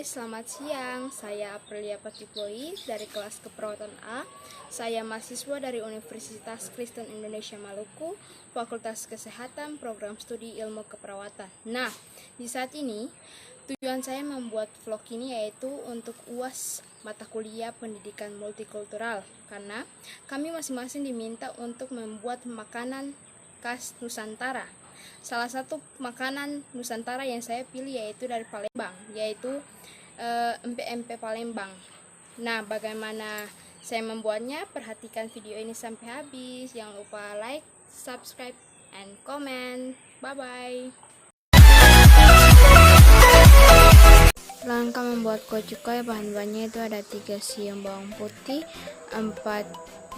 selamat siang. Saya Aprilia Patipoi dari kelas keperawatan A. Saya mahasiswa dari Universitas Kristen Indonesia Maluku, Fakultas Kesehatan, Program Studi Ilmu Keperawatan. Nah, di saat ini tujuan saya membuat vlog ini yaitu untuk UAS mata kuliah pendidikan multikultural, karena kami masing-masing diminta untuk membuat makanan khas Nusantara. Salah satu makanan Nusantara yang saya pilih yaitu dari Palembang, yaitu empek-empek Palembang. Nah, bagaimana saya membuatnya? Perhatikan video ini sampai habis. Jangan lupa like, subscribe, and comment. Bye-bye. Langkah membuat kuah cukai, bahan-bahannya itu ada 3 siung bawang putih, 4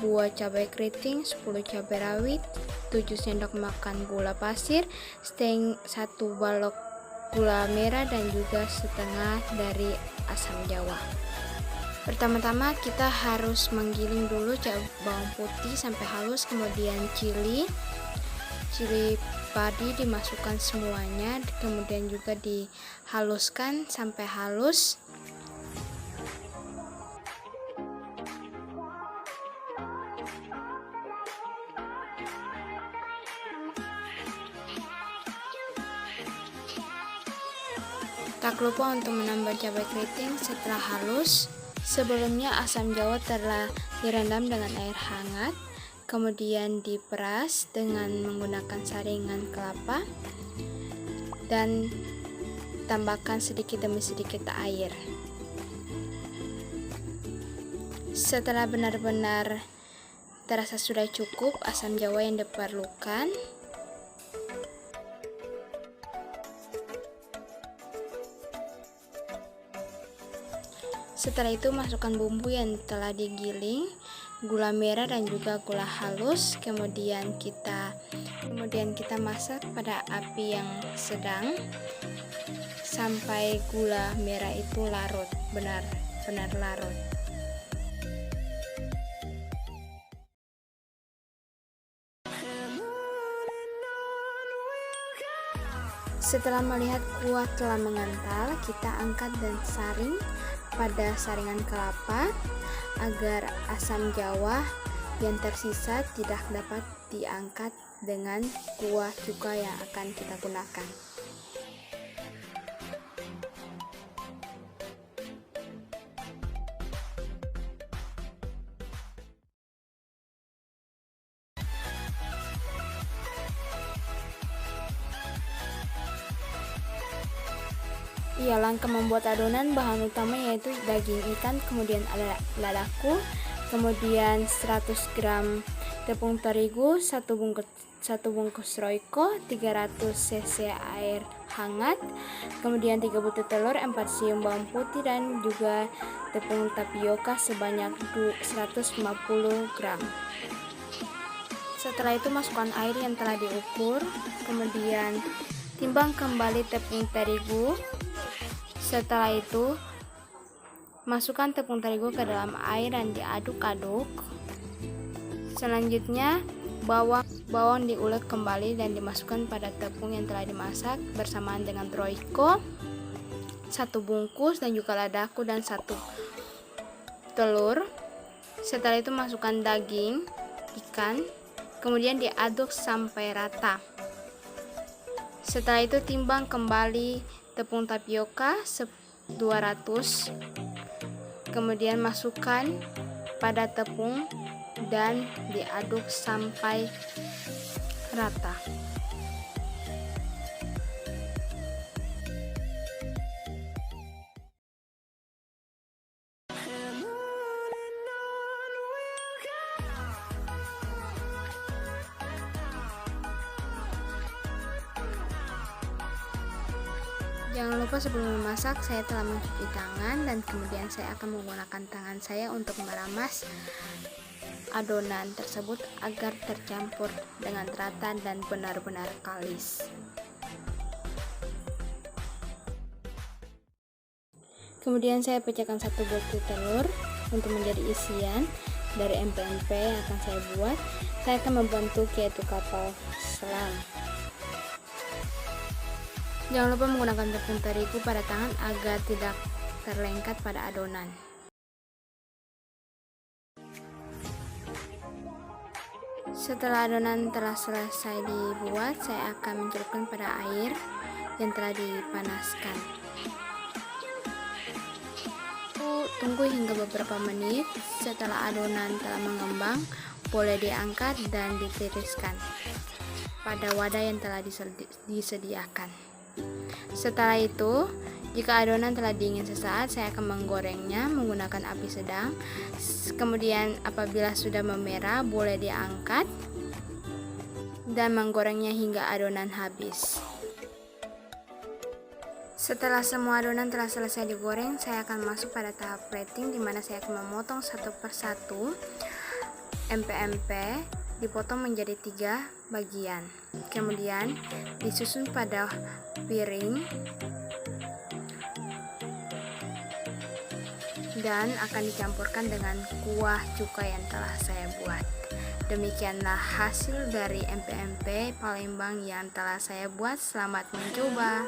buah cabai keriting, 10 cabai rawit, 7 sendok makan gula pasir, 1 balok gula merah, dan juga setengah dari asam jawa. Pertama-tama kita harus menggiling dulu bawang putih sampai halus, kemudian cili padi dimasukkan semuanya, kemudian juga dihaluskan sampai halus. Tak lupa untuk menambah cabai keriting setelah halus. Sebelumnya asam jawa telah direndam dengan air hangat, kemudian diperas dengan menggunakan saringan kelapa dan tambahkan sedikit demi sedikit air. Setelah benar-benar terasa sudah cukup asam jawa yang diperlukan, setelah itu masukkan bumbu yang telah digiling, gula merah dan juga gula halus, kemudian kita masak pada api yang sedang sampai gula merah itu larut, benar-benar larut. Setelah melihat kuah telah mengental, kita angkat dan saring pada saringan kelapa agar asam jawa yang tersisa tidak dapat diangkat dengan kuah cuka yang akan kita gunakan. Ya, langkah membuat adonan, bahan utama yaitu daging ikan, kemudian ada ladaku, kemudian 100 gram tepung terigu, 1 bungkus royco, 300 cc air hangat, kemudian 3 butir telur, 4 siung bawang putih, dan juga tepung tapioka sebanyak 150 gram. Setelah itu masukkan air yang telah diukur, kemudian timbang kembali tepung terigu. Setelah itu masukkan tepung terigu ke dalam air dan diaduk-aduk. Selanjutnya bawang diulek kembali dan dimasukkan pada tepung yang telah dimasak bersamaan dengan royco 1 bungkus dan juga ladaku dan 1 telur. Setelah itu masukkan daging ikan, kemudian diaduk sampai rata. Setelah itu timbang kembali tepung tapioka 200, kemudian masukkan pada tepung dan diaduk sampai rata. Jangan lupa sebelum memasak saya telah mencuci tangan dan kemudian saya akan menggunakan tangan saya untuk meramas adonan tersebut agar tercampur dengan rata dan benar-benar kalis. Kemudian saya pecahkan 1 butir telur untuk menjadi isian dari empek-empek yang akan saya buat. Saya akan membentuk yaitu kapal selam. Jangan lupa menggunakan tepung terigu pada tangan agar tidak terlengket pada adonan. Setelah adonan telah selesai dibuat, saya akan mencelupkan pada air yang telah dipanaskan. Tunggu hingga beberapa menit. Setelah adonan telah mengembang, boleh diangkat dan ditiriskan pada wadah yang telah disediakan. Setelah itu, jika adonan telah dingin sesaat, saya akan menggorengnya menggunakan api sedang. Kemudian apabila sudah memerah, boleh diangkat dan menggorengnya hingga adonan habis. Setelah semua adonan telah selesai digoreng, saya akan masuk pada tahap plating, di mana saya akan memotong satu persatu empek-empek, dipotong menjadi 3 bagian. Kemudian disusun pada piring dan akan dicampurkan dengan kuah cuka yang telah saya buat. Demikianlah hasil dari empek-empek Palembang yang telah saya buat. Selamat mencoba.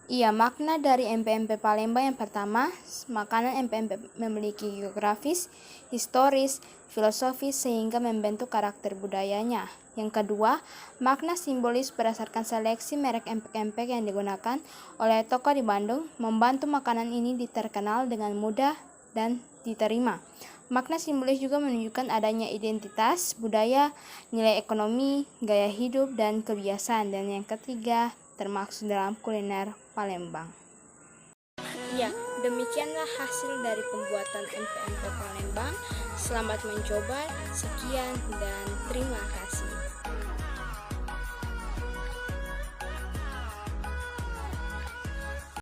Iya, makna dari empek-empek Palembang yang pertama, makanan empek-empek memiliki geografis, historis, filosofis sehingga membentuk karakter budayanya. Yang kedua, makna simbolis berdasarkan seleksi merek empek-empek yang digunakan oleh toko di Bandung membantu makanan ini terkenal dengan mudah dan diterima. Makna simbolis juga menunjukkan adanya identitas, budaya, nilai ekonomi, gaya hidup, dan kebiasaan. Dan yang ketiga, termaksud dalam kuliner Palembang. Ya, demikianlah hasil dari pembuatan empek-empek Palembang. Selamat mencoba, sekian dan terima kasih.